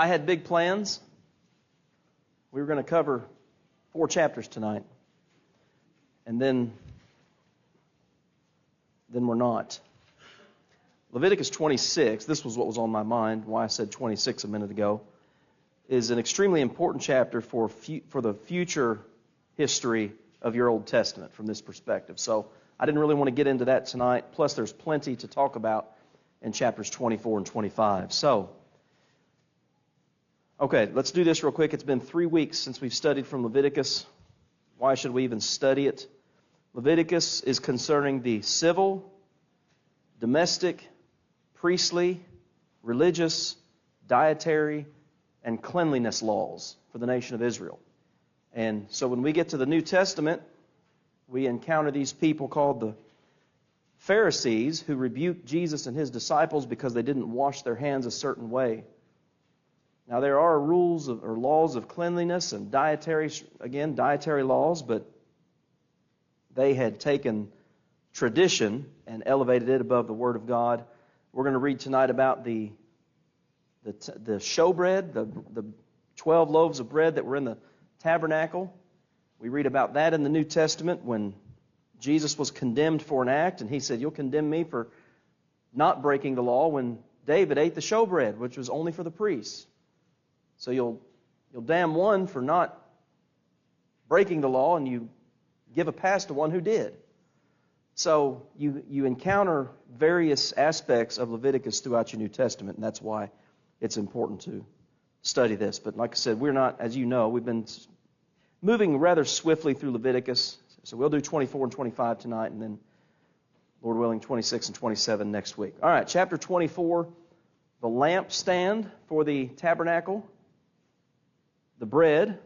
I had big plans. We were going to cover 4 chapters tonight. And then we're not. Leviticus 26, this was what was on my mind, why I said 26 a minute ago, is an extremely important chapter for the future history of your Old Testament from this perspective. So I didn't really want to get into that tonight. Plus, there's plenty to talk about in chapters 24 and 25. So, okay, let's do this real quick. It's been 3 weeks since we've studied from Leviticus. Why should we even study it? Leviticus is concerning the civil, domestic, priestly, religious, dietary, and cleanliness laws for the nation of Israel. And so when we get to the New Testament, we encounter these people called the Pharisees who rebuked Jesus and his disciples because they didn't wash their hands a certain way. Now there are rules or laws of cleanliness and dietary laws, but they had taken tradition and elevated it above the Word of God. We're going to read tonight about the showbread, the 12 loaves of bread that were in the tabernacle. We read about that in the New Testament when Jesus was condemned for an act, and he said, "You'll condemn me for not breaking the law," when David ate the showbread, which was only for the priests. So you'll damn one for not breaking the law, and you give a pass to one who did. So you encounter various aspects of Leviticus throughout your New Testament, and that's why it's important to study this. But like I said, we're not, as you know, we've been moving rather swiftly through Leviticus. So we'll do 24 and 25 tonight, and then, Lord willing, 26 and 27 next week. All right, chapter 24, the lampstand for the tabernacle, the bread,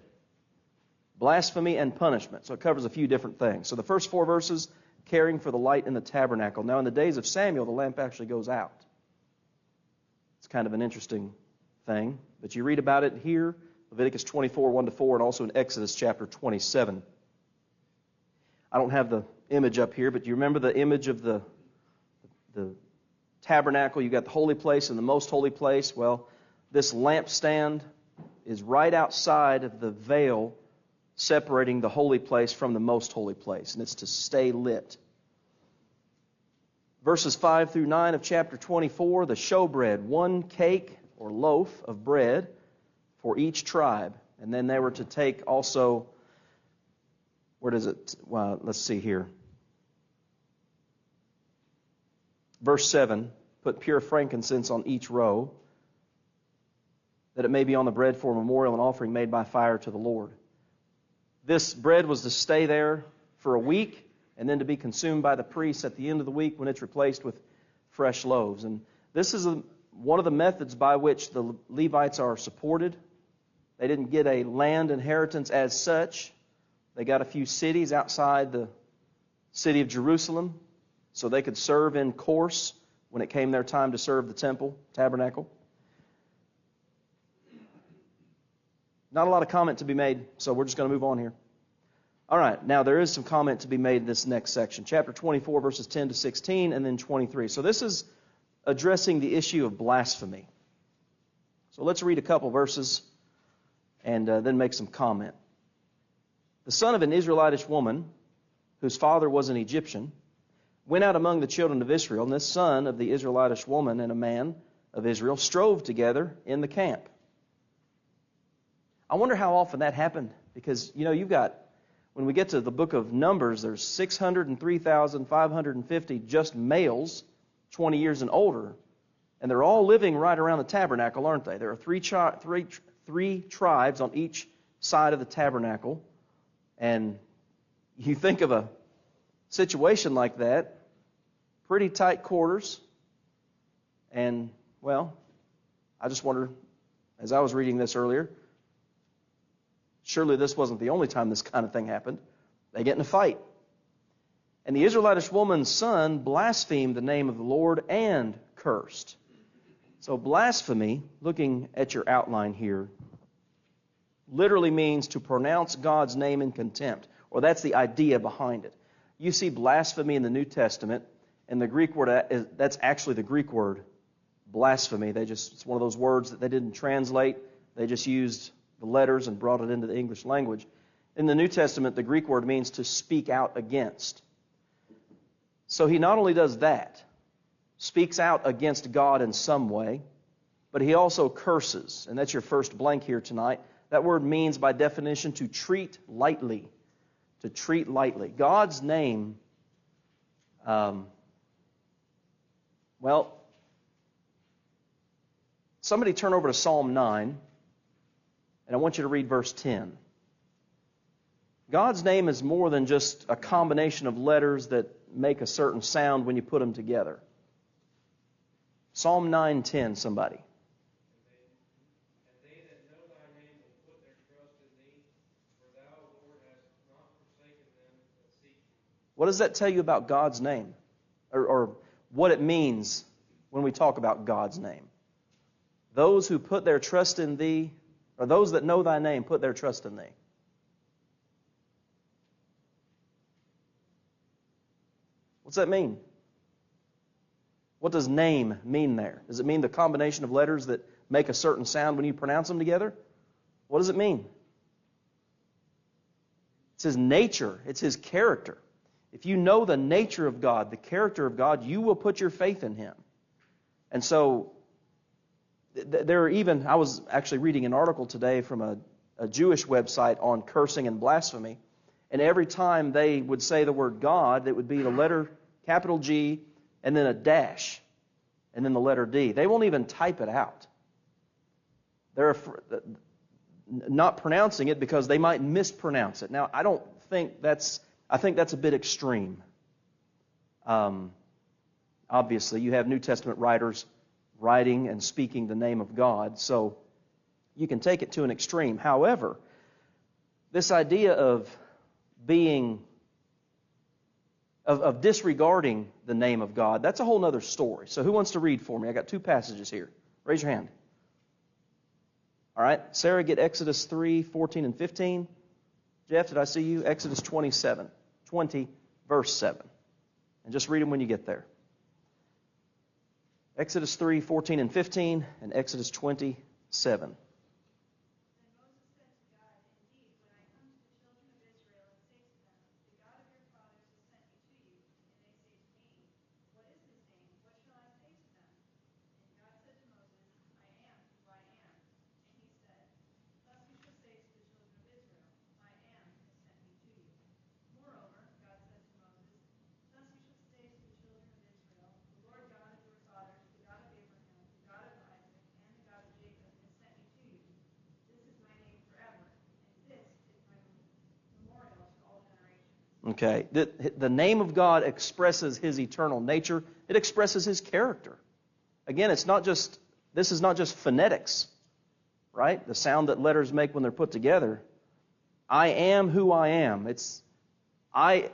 blasphemy, and punishment. So it covers a few different things. So the first 4 verses, caring for the light in the tabernacle. Now in the days of Samuel, the lamp actually goes out. It's kind of an interesting thing. But you read about it here, Leviticus 24, 1-4, and also in Exodus chapter 27. I don't have the image up here, but you remember the image of the tabernacle? You got the holy place and the most holy place. Well, this lampstand is right outside of the veil separating the holy place from the most holy place, and it's to stay lit. Verses 5 through 9 of chapter 24, the showbread, 1 cake or loaf of bread for each tribe. And then they were to take also, where does it, well, let's see here. Verse 7, put pure frankincense on each row, that it may be on the bread for a memorial and offering made by fire to the Lord. This bread was to stay there for a week and then to be consumed by the priests at the end of the week when it's replaced with fresh loaves. And this is one of the methods by which the Levites are supported. They didn't get a land inheritance as such. They got a few cities outside the city of Jerusalem so they could serve in course when it came their time to serve the temple, tabernacle. Not a lot of comment to be made, so we're just going to move on here. All right, now there is some comment to be made in this next section. Chapter 24, verses 10 to 16, and then 23. So this is addressing the issue of blasphemy. So let's read a couple verses and then make some comment. The son of an Israelitish woman, whose father was an Egyptian, went out among the children of Israel, and this son of the Israelitish woman and a man of Israel strove together in the camp. I wonder how often that happened, because, you've got, when we get to the book of Numbers, there's 603,550 just males, 20 years and older, and they're all living right around the tabernacle, aren't they? There are three tribes on each side of the tabernacle, and you think of a situation like that, pretty tight quarters, and, well, I just wonder, as I was reading this earlier, surely this wasn't the only time this kind of thing happened. They get in a fight. And the Israelitish woman's son blasphemed the name of the Lord and cursed. So blasphemy, looking at your outline here, literally means to pronounce God's name in contempt. Or that's the idea behind it. You see blasphemy in the New Testament, and the Greek word, that's actually the Greek word blasphemy. It's one of those words that they didn't translate. They just used the letters and brought it into the English language. In the New Testament, the Greek word means to speak out against. So he not only does that, speaks out against God in some way, but he also curses. And that's your first blank here tonight. That word means, by definition, to treat lightly. To treat lightly. God's name, somebody turn over to Psalm 9, and I want you to read verse 10. God's name is more than just a combination of letters that make a certain sound when you put them together. Psalm 9:10, somebody. What does that tell you about God's name? Or what it means when we talk about God's name? Those who put their trust in Thee, or those that know Thy name, put their trust in Thee. What's that mean? What does name mean there? Does it mean the combination of letters that make a certain sound when you pronounce them together? What does it mean? It's His nature. It's His character. If you know the nature of God, the character of God, you will put your faith in Him. And so, I was actually reading an article today from a Jewish website on cursing and blasphemy, and every time they would say the word God, it would be the letter capital G and then a dash and then the letter D. They won't even type it out. They're not pronouncing it because they might mispronounce it. Now, I think that's a bit extreme. Obviously, you have New Testament writers writing and speaking the name of God, so you can take it to an extreme. However, this idea of disregarding the name of God, that's a whole other story. So who wants to read for me? I got two passages here. Raise your hand. All right, Sarah, get Exodus 3:14 and 15. Jeff, did I see you? Exodus 20, verse 7. And just read them when you get there. Exodus 3:14 and 15, and Exodus 20:7. Okay, the name of God expresses His eternal nature. It expresses His character. Again, this is not just phonetics, right? The sound that letters make when they're put together. I am who I am. It's I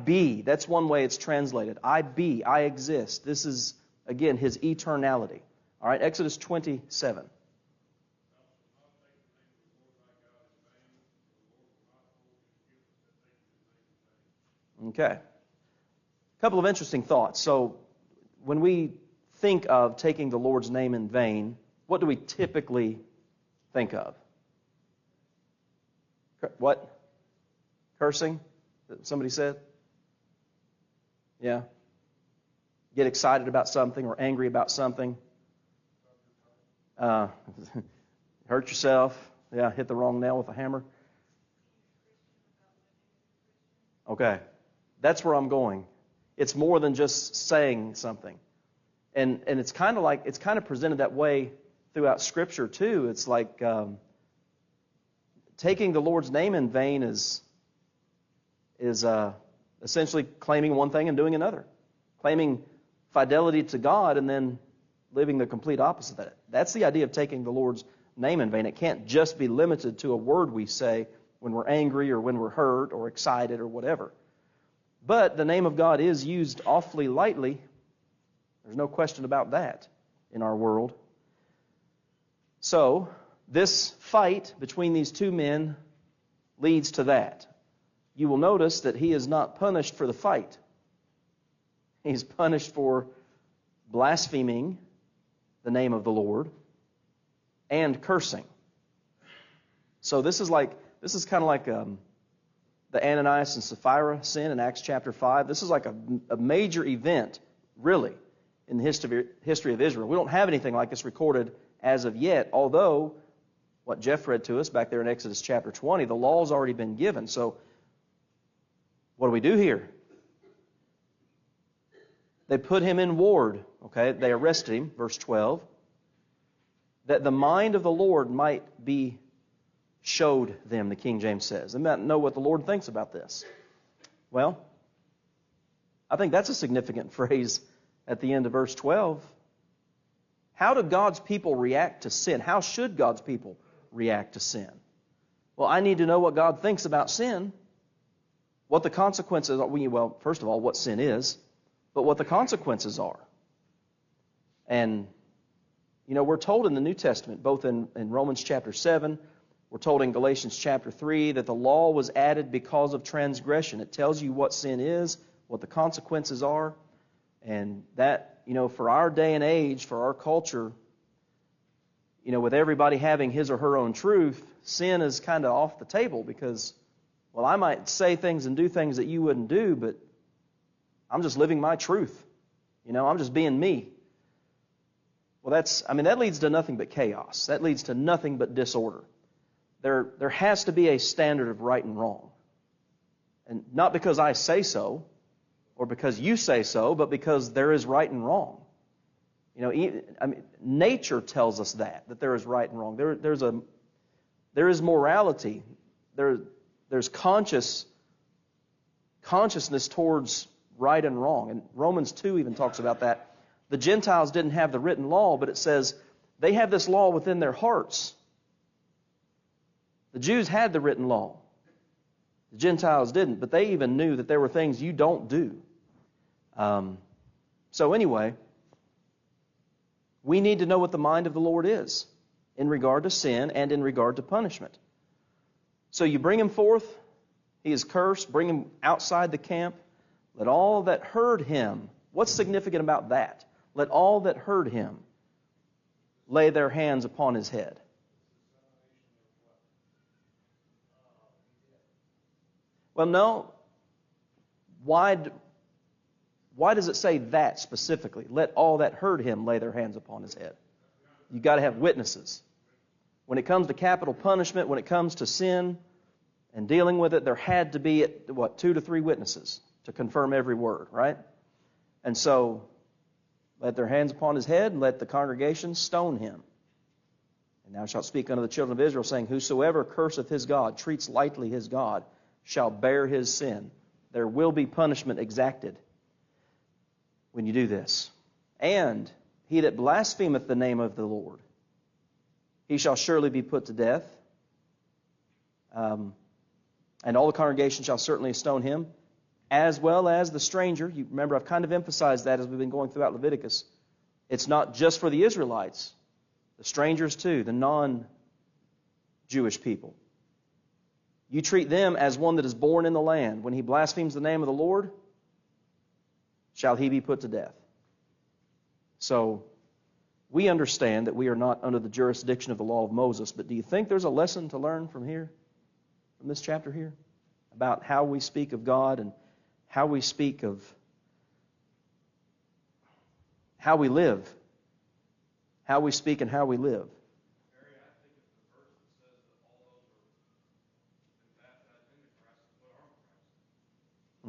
be. That's one way it's translated. I be. I exist. This is, again, His eternality. All right, Exodus 27. Okay. A couple of interesting thoughts. So, when we think of taking the Lord's name in vain, what do we typically think of? What? Cursing? Somebody said? Yeah. Get excited about something or angry about something. Hurt yourself. Yeah, hit the wrong nail with a hammer. Okay. That's where I'm going. It's more than just saying something. And it's kind of presented that way throughout Scripture too. It's like taking the Lord's name in vain is essentially claiming one thing and doing another. Claiming fidelity to God and then living the complete opposite of that. That's the idea of taking the Lord's name in vain. It can't just be limited to a word we say when we're angry or when we're hurt or excited or whatever. But the name of God is used awfully lightly. There's no question about that in our world. So, this fight between these two men leads to that. You will notice that he is not punished for the fight. He's punished for blaspheming the name of the Lord, and cursing. So this is kind of like the Ananias and Sapphira sin in Acts chapter 5. This is like a major event, really, in the history of Israel. We don't have anything like this recorded as of yet, although what Jeff read to us back there in Exodus chapter 20, the law's already been given. So what do we do here? They put him in ward. Okay, they arrested him, verse 12, that the mind of the Lord might be showed them, the King James says. They might know what the Lord thinks about this. Well, I think that's a significant phrase at the end of verse 12. How do God's people react to sin? How should God's people react to sin? Well, I need to know what God thinks about sin, what the consequences are. Well, first of all, what sin is, but what the consequences are. And, we're told in the New Testament, both in Romans chapter 7, we're told in Galatians chapter 3, that the law was added because of transgression. It tells you what sin is, what the consequences are, and that, for our day and age, for our culture, with everybody having his or her own truth, sin is kind of off the table because, well, I might say things and do things that you wouldn't do, but I'm just living my truth. I'm just being me. Well, that leads to nothing but chaos. That leads to nothing but disorder. There has to be a standard of right and wrong. And not because I say so, or because you say so, but because there is right and wrong. Nature tells us that there is right and wrong. There is morality. There's consciousness towards right and wrong. And Romans 2 even talks about that. The Gentiles didn't have the written law, but it says they have this law within their hearts. The Jews had the written law. The Gentiles didn't, but they even knew that there were things you don't do. So anyway, we need to know what the mind of the Lord is in regard to sin and in regard to punishment. So you bring him forth, he is cursed, bring him outside the camp. Let all that heard him, what's significant about that? Let all that heard him lay their hands upon his head. Well, no. Why does it say that specifically? Let all that heard him lay their hands upon his head. You've got to have witnesses. When it comes to capital punishment, when it comes to sin and dealing with it, there had to be, 2 to 3 witnesses to confirm every word, right? And so, let their hands upon his head, and let the congregation stone him. And thou shalt speak unto the children of Israel, saying, whosoever curseth his God, treats lightly his God, shall bear his sin. There will be punishment exacted when you do this. And he that blasphemeth the name of the Lord, he shall surely be put to death. And all the congregation shall certainly stone him, as well as the stranger. You remember, I've kind of emphasized that as we've been going throughout Leviticus. It's not just for the Israelites. The strangers too, the non-Jewish people. You treat them as one that is born in the land. When he blasphemes the name of the Lord, shall he be put to death. So, we understand that we are not under the jurisdiction of the law of Moses, but do you think there's a lesson to learn from here, from this chapter here, about how we speak of God and how we speak of how we live, how we speak and how we live?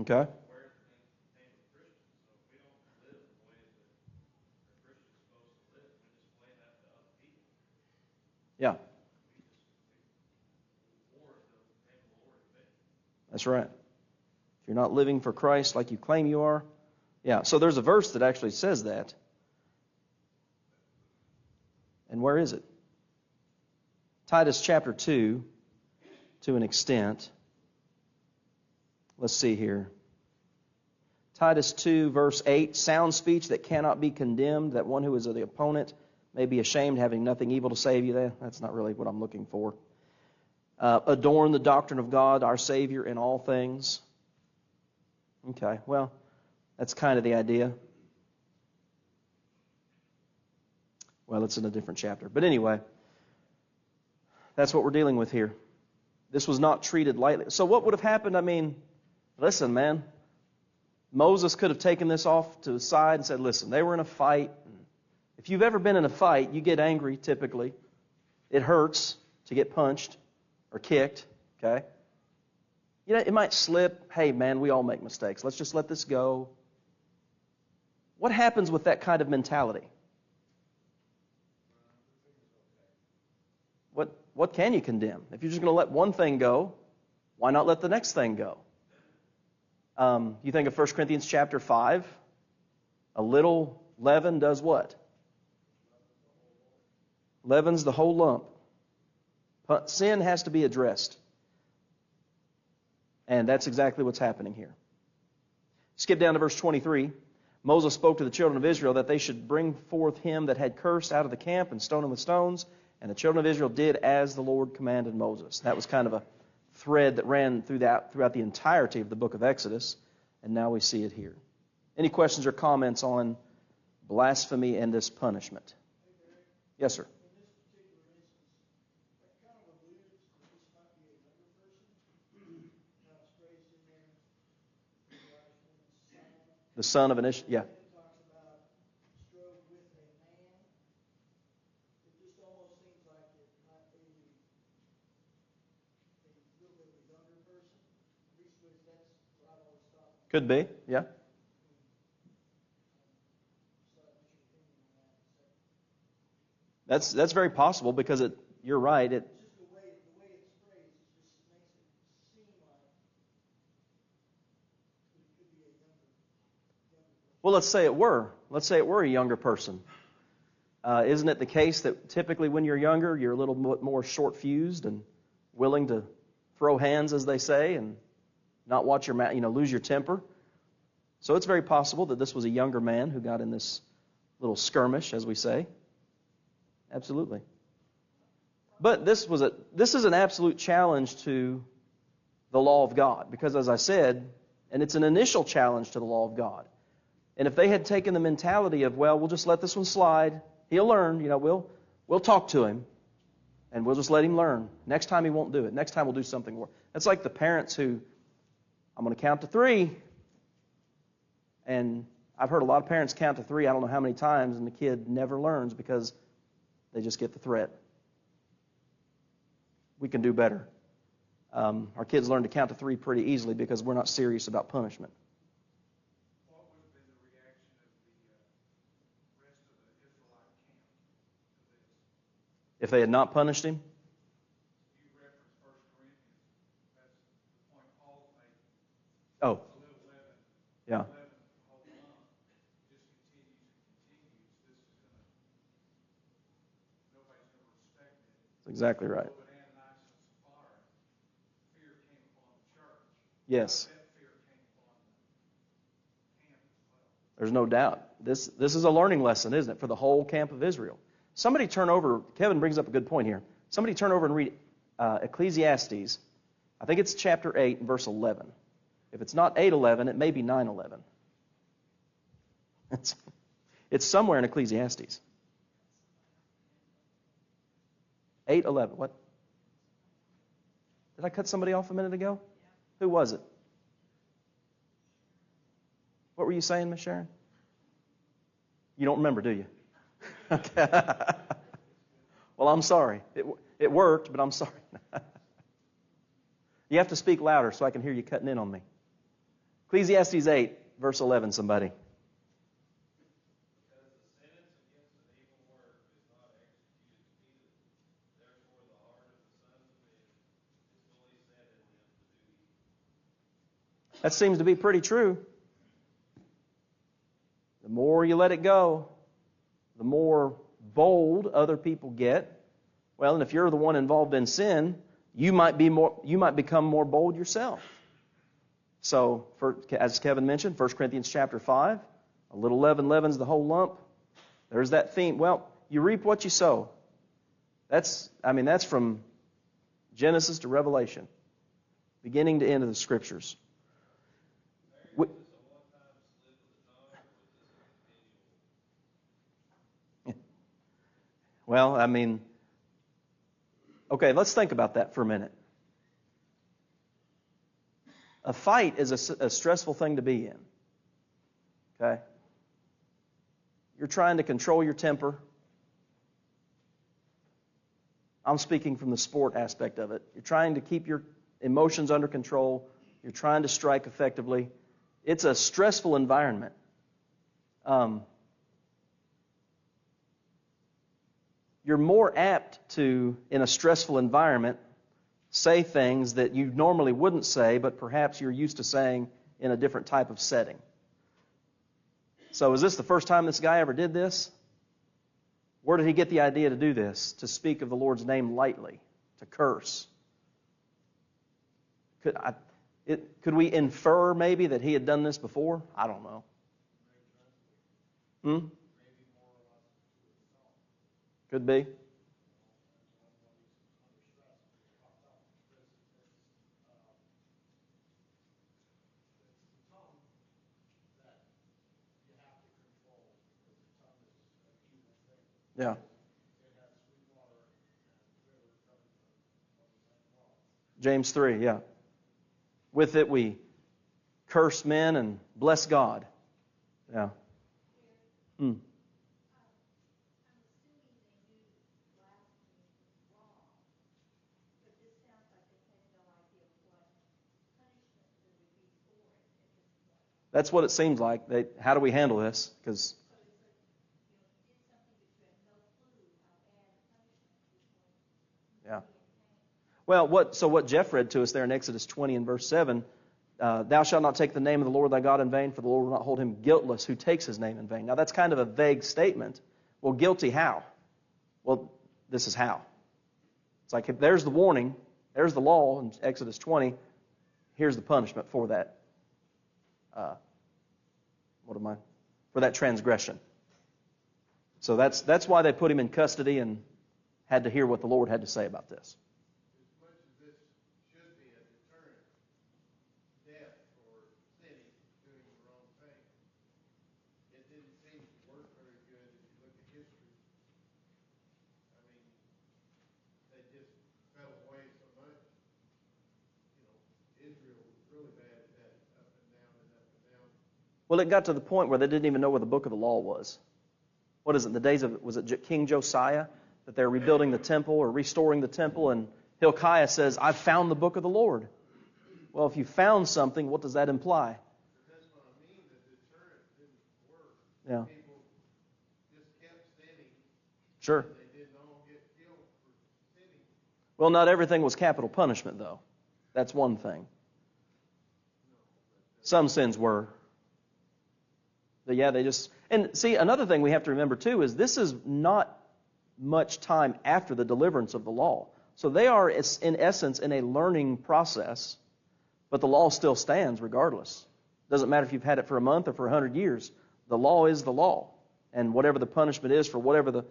Okay. Yeah. That's right. If you're not living for Christ like you claim you are. Yeah, so there's a verse that actually says that. And where is it? Titus chapter 2, to an extent. Let's see here. Titus 2, verse 8, sound speech that cannot be condemned, that one who is the opponent may be ashamed, having nothing evil to say of you. That's not really what I'm looking for. Adorn the doctrine of God, our Savior, in all things. Okay, well, that's kind of the idea. Well, it's in a different chapter. But anyway, that's what we're dealing with here. This was not treated lightly. So what would have happened? I mean, listen, man. Moses could have taken this off to the side and said, listen, they were in a fight. If you've ever been in a fight, you get angry typically. It hurts to get punched or kicked, okay? You know, it might slip. Hey, man, we all make mistakes. Let's just let this go. What happens with that kind of mentality? What can you condemn? If you're just going to let one thing go, why not let the next thing go? You think of 1 Corinthians chapter 5. A little leaven does what? Leavens the whole lump. Sin has to be addressed. And that's exactly what's happening here. Skip down to verse 23. Moses spoke to the children of Israel that they should bring forth him that had cursed out of the camp and stone him with stones. And the children of Israel did as the Lord commanded Moses. That was kind of a thread that ran throughout the entirety of the book of Exodus. And now we see it here. Any questions or comments on blasphemy and this punishment? Yes, sir. The son of an Ish, yeah. Could be, yeah. That's very possible because you're right. Well, let's say it were. Let's say it were a younger person. Isn't it the case that typically when you're younger, you're a little more short-fused and willing to throw hands, as they say, and not watch your lose your temper? So it's very possible that this was a younger man who got in this little skirmish, as we say. Absolutely. But this is an absolute challenge to the law of God, because as I said, and it's an initial challenge to the law of God. And if they had taken the mentality of, well, we'll just let this one slide, he'll learn, we'll talk to him, and we'll just let him learn. Next time he won't do it. Next time we'll do something more. That's like the parents who, I'm going to count to 3. And I've heard a lot of parents count to 3, I don't know how many times, and the kid never learns because they just get the threat. We can do better. Our kids learn to count to 3 pretty easily because we're not serious about punishment. What would have been the reaction of the rest of the Israelite camp to this? If they had not punished him? You referenced 1 Corinthians. That's the point Paul's making. Oh. A little leaven. Yeah. Leaven the whole lump. Just continues and continues. This is going to, nobody's going to respect it. That's exactly right. Yes. There's no doubt. This is a learning lesson, isn't it, for the whole camp of Israel? Somebody turn over, Kevin brings up a good point here. Somebody turn over and read Ecclesiastes. I think it's chapter 8 and verse 11. If it's not 8:11, it may be 9:11. It's somewhere in Ecclesiastes. 8:11. What? Did I cut somebody off a minute ago? Who was it? What were you saying, Miss Sharon? You don't remember, do you? Okay. Well, I'm sorry. It worked, but I'm sorry. You have to speak louder so I can hear you cutting in on me. Ecclesiastes 8, verse 11, somebody. That seems to be pretty true. The more you let it go, the more bold other people get. Well, and if you're the one involved in sin, you might become more bold yourself. So, as Kevin mentioned, 1 Corinthians chapter 5, a little leaven leavens the whole lump. There's that theme. Well, you reap what you sow. That's from Genesis to Revelation, beginning to end of the Scriptures. Well, I mean, okay, let's think about that for a minute. A fight is a stressful thing to be in. Okay? You're trying to control your temper. I'm speaking from the sport aspect of it. You're trying to keep your emotions under control. You're trying to strike effectively. It's a stressful environment. You're more apt to, in a stressful environment, say things that you normally wouldn't say, but perhaps you're used to saying in a different type of setting. So is this the first time this guy ever did this? Where did he get the idea to do this? To speak of the Lord's name lightly, to curse. Could we infer maybe that he had done this before? I don't know. Could be. Yeah. James 3, yeah. With it we curse men and bless God. Yeah. That's what it seems like. How do we handle this? Because yeah. Well, what Jeff read to us there in Exodus 20 and verse 7, thou shalt not take the name of the Lord thy God in vain, for the Lord will not hold him guiltless who takes his name in vain. Now that's kind of a vague statement. Well, guilty how? Well, this is how. It's like if there's the warning, there's the law in Exodus 20, here's the punishment for that. For that transgression. So that's why they put him in custody and had to hear what the Lord had to say about this. As much as this should be a deterrent, death or sinning, doing the wrong thing, it didn't seem to work very good if you look at history. I mean, they just fell away so much. Israel was really bad at that, up and down and up and down. Well, it got to the point where they didn't even know where the book of the law was. What is it? The days of, was it King Josiah? That they're rebuilding the temple or restoring the temple, and Hilkiah says, I've found the book of the Lord. Well, if you found something, what does that imply? That's what I mean, the deterrent didn't work. Yeah. People just kept sinning. Sure. And they didn't all get killed for sinning. Well, not everything was capital punishment, though. That's one thing. Some sins were. But yeah, they just... And see, another thing we have to remember, too, is this is not much time after the deliverance of the law. So they are, in essence, in a learning process, but the law still stands regardless. Doesn't matter if you've had it for a month or for 100 years. The law is the law. And whatever the punishment is for whatever the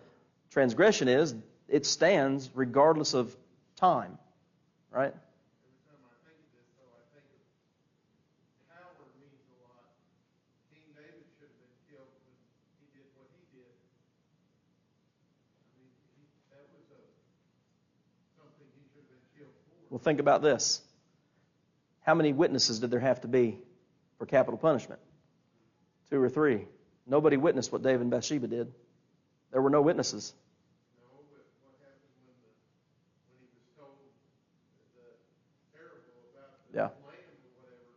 transgression is, it stands regardless of time. Right? Every time I think of this, though, I think of power means a lot. King David should have been killed when he did what he did. I mean, that was something he should have been killed for. Well, think about this. How many witnesses did there have to be for capital punishment? 2 or 3. Nobody witnessed what David and Bathsheba did. There were no witnesses. No, but what happened when he was told the parable about the lamb or whatever?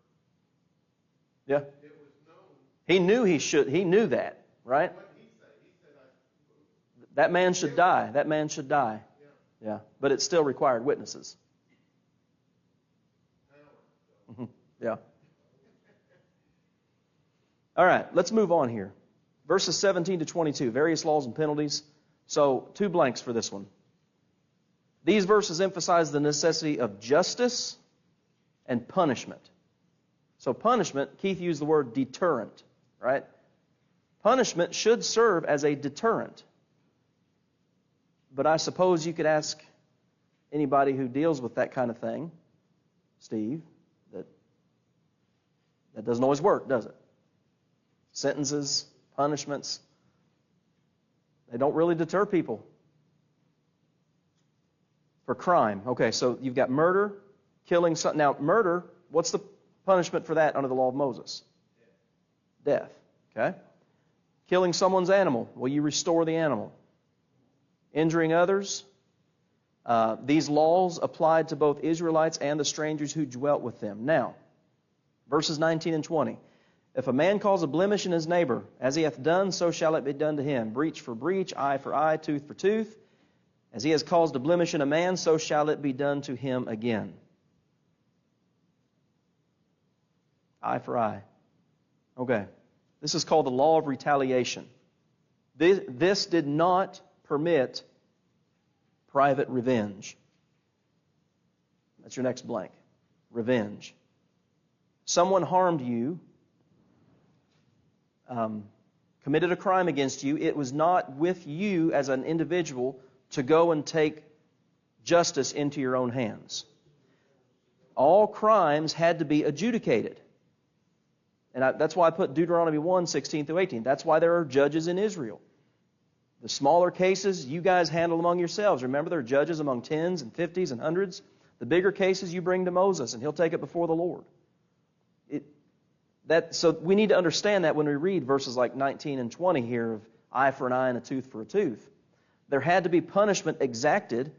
Yeah. It was known. He knew he knew that, right? What did he say? He said, that man should die. That man should die. Yeah. But it still required witnesses. Yeah. All right, let's move on here. Verses 17 to 22, various laws and penalties. So, 2 blanks for this one. These verses emphasize the necessity of justice and punishment. So punishment, Keith used the word deterrent, right? Punishment should serve as a deterrent. But I suppose you could ask anybody who deals with that kind of thing, Steve, that doesn't always work, does it? Sentences, punishments, they don't really deter people. For crime. Okay, so you've got murder, killing some. Now, murder, what's the punishment for that under the law of Moses? Death. Okay? Killing someone's animal. Will you restore the animal? Injuring others. These laws applied to both Israelites and the strangers who dwelt with them. Now, verses 19 and 20. If a man cause a blemish in his neighbor, as he hath done, so shall it be done to him. Breach for breach, eye for eye, tooth for tooth. As he has caused a blemish in a man, so shall it be done to him again. Eye for eye. Okay. This is called the law of retaliation. This did not permit private revenge. That's your next blank. Revenge. Someone harmed you, committed a crime against you. It was not with you as an individual to go and take justice into your own hands. All crimes had to be adjudicated. And that's why I put Deuteronomy 1, 16 through 18. That's why there are judges in Israel. The smaller cases, you guys handle among yourselves. Remember, there are judges among tens and fifties and hundreds. The bigger cases you bring to Moses, and he'll take it before the Lord. So we need to understand that when we read verses like 19 and 20 here of eye for an eye and a tooth for a tooth. There had to be punishment exacted,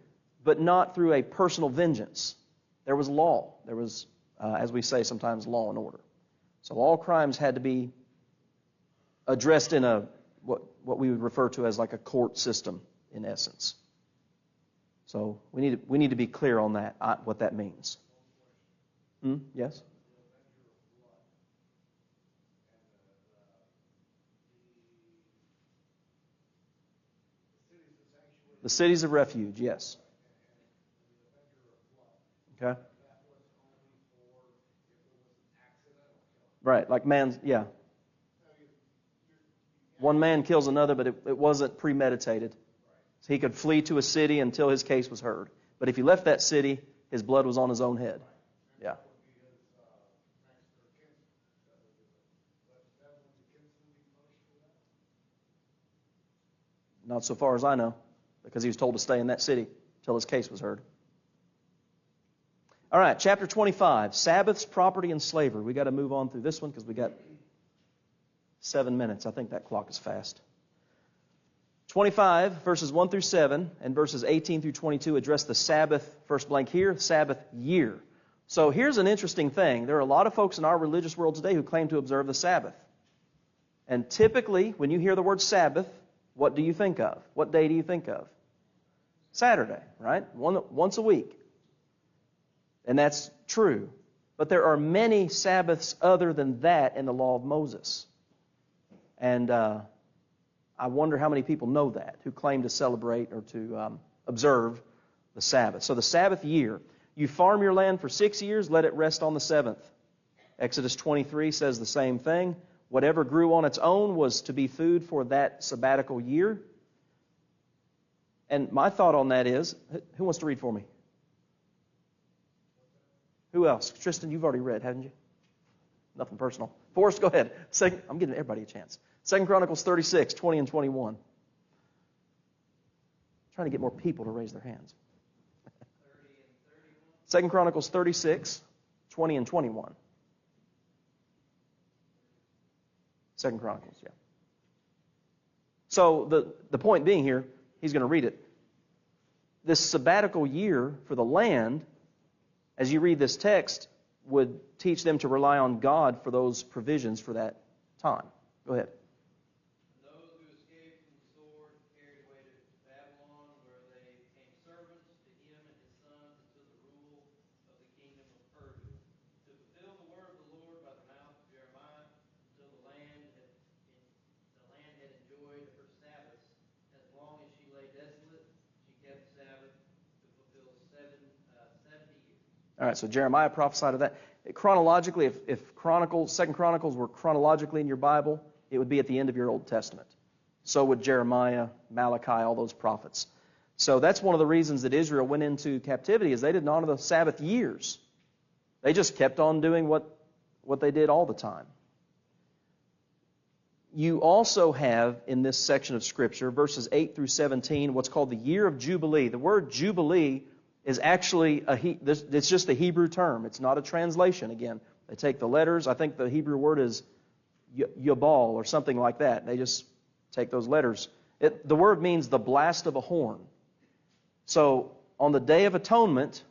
but not through a personal vengeance. There was law. There was, as we say sometimes, law and order. So all crimes had to be addressed in what we would refer to as like a court system, in essence. So we need to be clear on that, what that means. Yes? The cities of refuge, yes. Okay. Right, like yeah. One man kills another, but it wasn't premeditated. So he could flee to a city until his case was heard. But if he left that city, his blood was on his own head. Yeah. Not so far as I know, because he was told to stay in that city until his case was heard. All right, chapter 25, Sabbaths, property, and slavery. We got to move on through this one because we got 7 minutes. I think that clock is fast. 25, verses 1 through 7, and verses 18 through 22 address the Sabbath, first blank here, Sabbath year. So here's an interesting thing. There are a lot of folks in our religious world today who claim to observe the Sabbath. And typically, when you hear the word Sabbath, what do you think of? What day do you think of? Saturday, right? Once a week. And that's true. But there are many Sabbaths other than that in the law of Moses. And I wonder how many people know that, who claim to celebrate or to observe the Sabbath. So the Sabbath year. You farm your land for 6 years, let it rest on the seventh. Exodus 23 says the same thing. Whatever grew on its own was to be food for that sabbatical year. And my thought on that is, who wants to read for me? Who else? Tristan, you've already read, haven't you? Nothing personal. Forrest, go ahead. I'm giving everybody a chance. 2 Chronicles 36, 20 and 21. Trying to get more people to raise their hands. 2 Chronicles 36, 20 and 21. 2 Chronicles, yeah. So the point being here, he's going to read it. This sabbatical year for the land, as you read this text, would teach them to rely on God for those provisions for that time. Go ahead. Those who escaped from the sword carried away to Babylon, where they became servants to him and his sons until the rule of the kingdom of Persia, to fulfill the word of the Lord by the mouth of Jeremiah, until the land had enjoyed her Sabbaths. As long as she lay desolate, she kept Sabbath to fulfill 70 years. All right, so Jeremiah prophesied of that. Chronologically, if 2 Chronicles were chronologically in your Bible, it would be at the end of your Old Testament. So would Jeremiah, Malachi, all those prophets. So that's one of the reasons that Israel went into captivity, is they didn't honor the Sabbath years. They just kept on doing what they did all the time. You also have, in this section of Scripture, verses 8 through 17, what's called the year of Jubilee. The word Jubilee is actually it's just a Hebrew term. It's not a translation. Again, they take the letters. I think the Hebrew word is yabal or something like that. They just take those letters. The word means the blast of a horn. So on the Day of Atonement,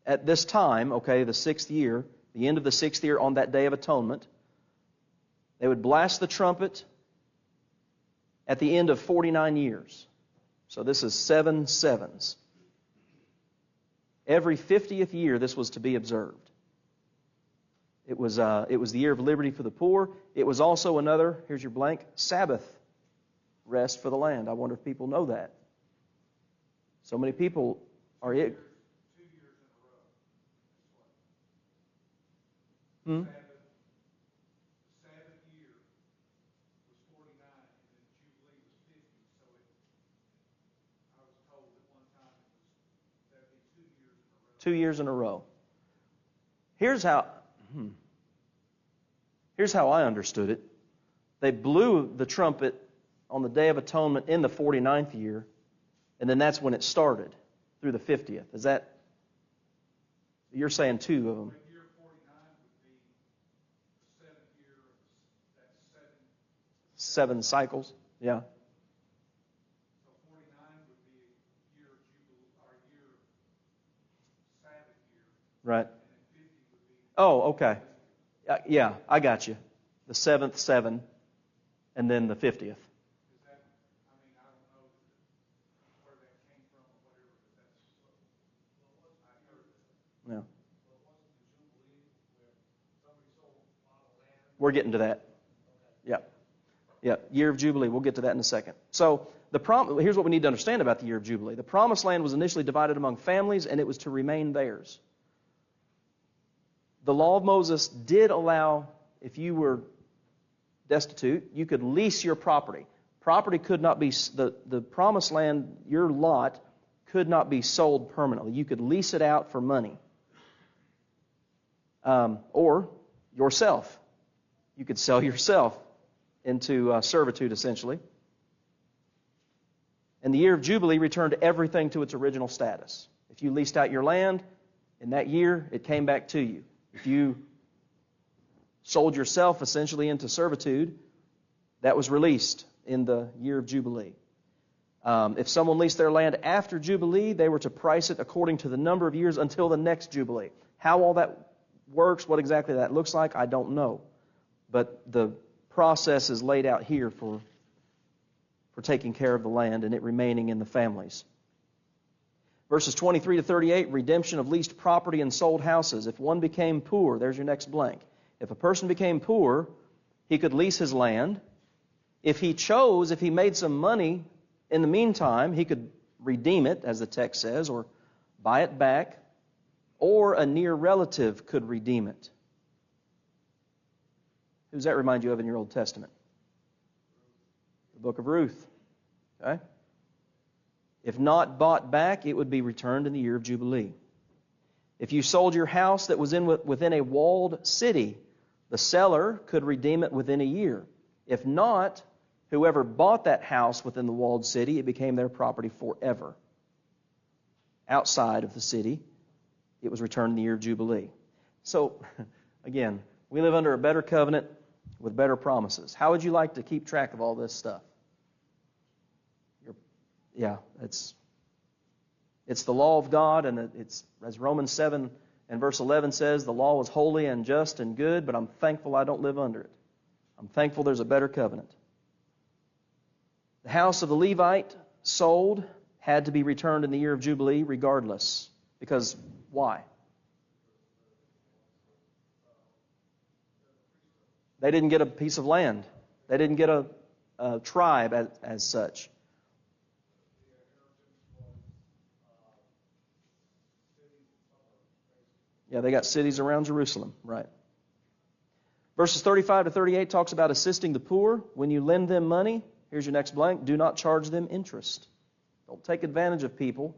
at this time, okay, the 6th year, the end of the 6th year on that Day of Atonement, they would blast the trumpet at the end of 49 years. So this is 7 sevens. Every 50th year this was to be observed. It was the year of liberty for the poor. It was also another, here's your blank, Sabbath rest for the land. I wonder if people know that. So many people are... 2 years in a row. Hmm? The Sabbath year was 49, and then Jubilee was 50. So I was told at one time that would be 2 years in a row. 2 years in a row. Here's how I understood it. They blew the trumpet on the Day of Atonement in the 49th year, and then that's when it started through the 50th. Is that... You're saying 2 of them. But year 49 would be the 7th year of that 7 cycles. Yeah. So 49 would be year of Jubilee, or year Sabbath year. Right. And then 50 would be... Oh, okay. Yeah, I got you. The 7th 7, and then the 50th. Is that, I mean, I don't know where that came from or whatever, but that's, I heard that. Yeah. Well, wasn't the Jubilee where somebody sold a lot of land? We're getting to that. Yeah. Yeah, year of Jubilee. We'll get to that in a second. So here's what we need to understand about the year of Jubilee. The Promised Land was initially divided among families, and it was to remain theirs. The law of Moses did allow, if you were destitute, you could lease your property. Property could not be, the Promised Land, your lot, could not be sold permanently. You could lease it out for money. Or yourself. You could sell yourself into servitude, essentially. And the year of Jubilee returned everything to its original status. If you leased out your land, in that year, it came back to you. If you sold yourself essentially into servitude, that was released in the year of Jubilee. If someone leased their land after Jubilee, they were to price it according to the number of years until the next Jubilee. How all that works, what exactly that looks like, I don't know. But the process is laid out here for taking care of the land and it remaining in the families. Verses 23 to 38, redemption of leased property and sold houses. If one became poor, there's your next blank. If a person became poor, he could lease his land. If he chose, if he made some money in the meantime, he could redeem it, as the text says, or buy it back, or a near relative could redeem it. Who does that remind you of in your Old Testament? The book of Ruth. Okay? If not bought back, it would be returned in the year of Jubilee. If you sold your house that was within a walled city, the seller could redeem it within a year. If not, whoever bought that house within the walled city, it became their property forever. Outside of the city, it was returned in the year of Jubilee. So, again, we live under a better covenant with better promises. How would you like to keep track of all this stuff? It's the law of God, and it's, as Romans 7 and verse 11 says, the law is holy and just and good, but I'm thankful I don't live under it. I'm thankful there's a better covenant. The house of the Levite sold had to be returned in the year of Jubilee regardless. Because why? They didn't get a piece of land. They didn't get a tribe as such. Yeah, they got cities around Jerusalem, right. Verses 35 to 38 talks about assisting the poor. When you lend them money, here's your next blank, do not charge them interest. Don't take advantage of people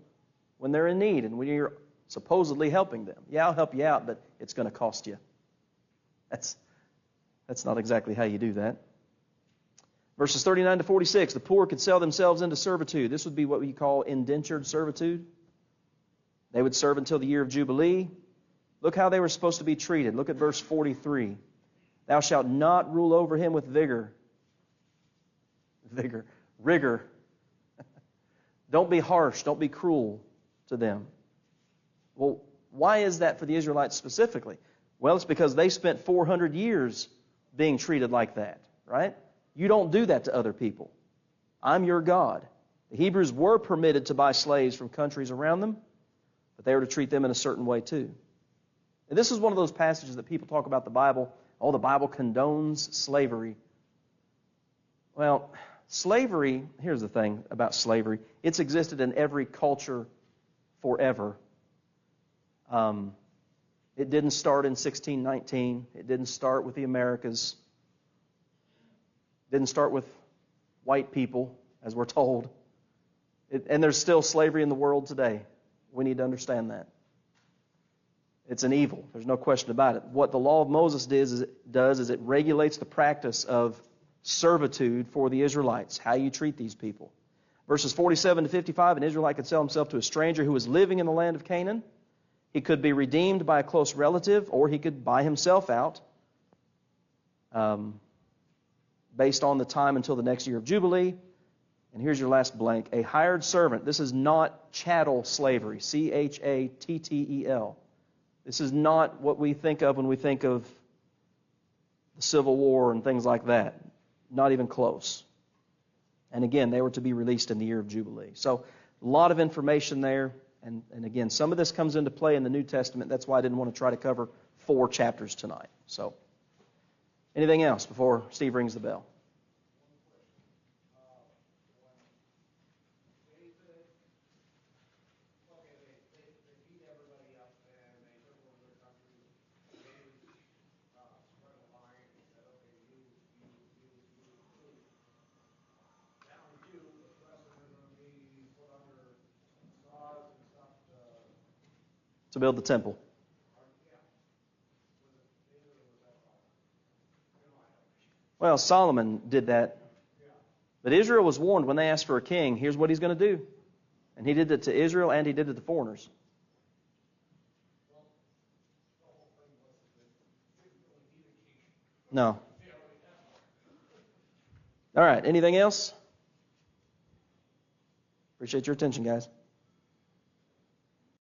when they're in need and when you're supposedly helping them. Yeah, I'll help you out, but it's going to cost you. That's not exactly how you do that. Verses 39 to 46, the poor could sell themselves into servitude. This would be what we call indentured servitude. They would serve until the year of Jubilee. Look how they were supposed to be treated. Look at verse 43. Thou shalt not rule over him with vigor. Rigor. Don't be harsh. Don't be cruel to them. Well, why is that for the Israelites specifically? Well, it's because they spent 400 years being treated like that, right? You don't do that to other people. I'm your God. The Hebrews were permitted to buy slaves from countries around them, but they were to treat them in a certain way too. And this is one of those passages that people talk about the Bible. Oh, the Bible condones slavery. Well, slavery, here's the thing about slavery. It's existed in every culture forever. It didn't start in 1619. It didn't start with the Americas. It didn't start with white people, as we're told. And there's still slavery in the world today. We need to understand that. It's an evil. There's no question about it. What the law of Moses does is it regulates the practice of servitude for the Israelites, how you treat these people. Verses 47 to 55, an Israelite could sell himself to a stranger who was living in the land of Canaan. He could be redeemed by a close relative, or he could buy himself out based on the time until the next year of Jubilee. And here's your last blank. A hired servant. This is not chattel slavery. Chattel. This is not what we think of when we think of the Civil War and things like that. Not even close. And again, they were to be released in the year of Jubilee. So a lot of information there. And again, some of this comes into play in the New Testament. That's why I didn't want to try to cover 4 chapters tonight. So, anything else before Steve rings the bell? To build the temple. Well, Solomon did that. But Israel was warned when they asked for a king, here's what he's going to do. And he did it to Israel and he did it to foreigners. No. All right, anything else? Appreciate your attention, guys.